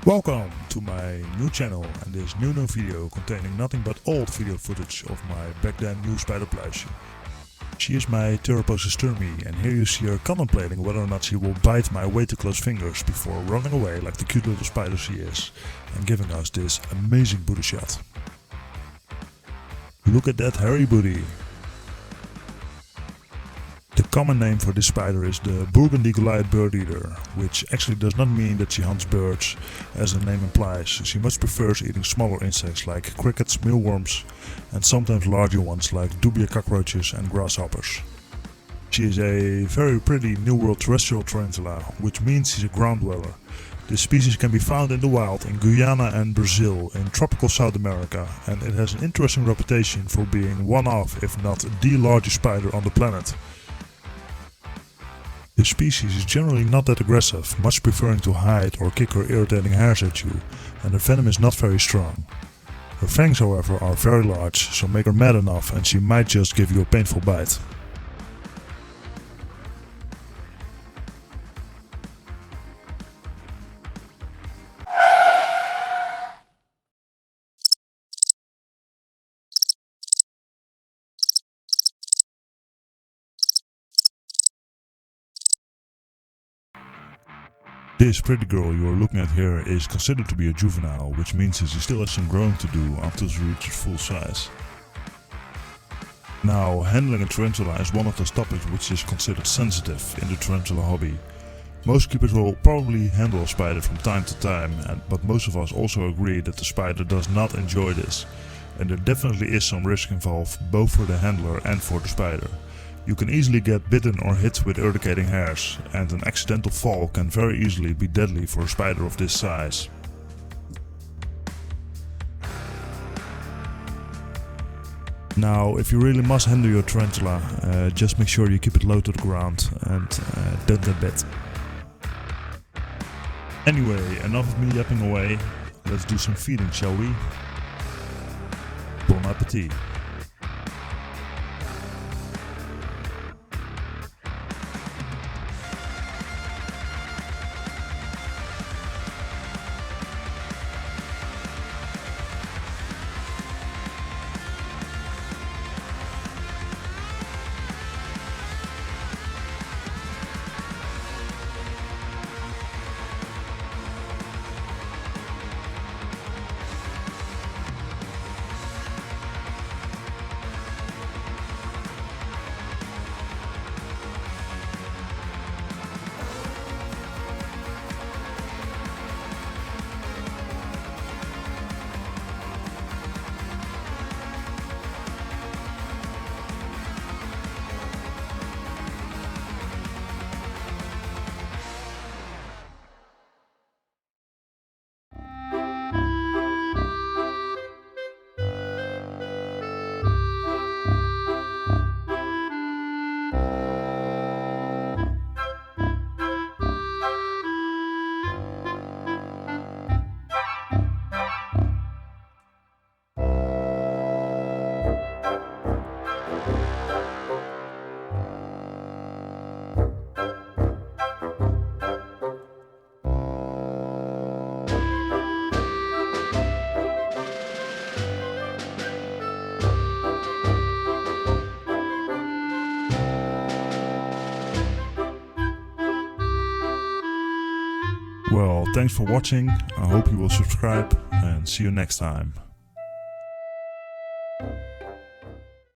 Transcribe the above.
Welcome to my new channel and this new video containing nothing but old video footage of my back then new spider Pluisje. She is my Theraphosa Stirmi and here you see her contemplating whether or not she will bite my way too close fingers before running away like the cute little spider she is and giving us this amazing booty shot. Look at that hairy booty! The common name for this spider is the Burgundy Goliath bird eater, which actually does not mean that she hunts birds, as the name implies. She much prefers eating smaller insects like crickets, mealworms, and sometimes larger ones like dubia cockroaches and grasshoppers. She is a very pretty New World terrestrial tarantula, which means she's a ground dweller. This species can be found in the wild in Guyana and Brazil in tropical South America, and it has an interesting reputation for being one of, if not the largest spider on the planet. This species is generally not that aggressive, much preferring to hide or kick her irritating hairs at you, and her venom is not very strong. Her fangs, however, are very large, so make her mad enough and she might just give you a painful bite. This pretty girl you are looking at here is considered to be a juvenile, which means that she still has some growing to do until she reaches full size. Now, handling a tarantula is one of those topics which is considered sensitive in the tarantula hobby. Most keepers will probably handle a spider from time to time, but most of us also agree that the spider does not enjoy this. And there definitely is some risk involved, both for the handler and for the spider. You can easily get bitten or hit with urticating hairs, and an accidental fall can very easily be deadly for a spider of this size. Now, if you really must handle your tarantula, just make sure you keep it low to the ground and don't get bit. Anyway, enough of me yapping away, let's do some feeding, shall we? Bon appetit! Well, thanks for watching, I hope you will subscribe and see you next time.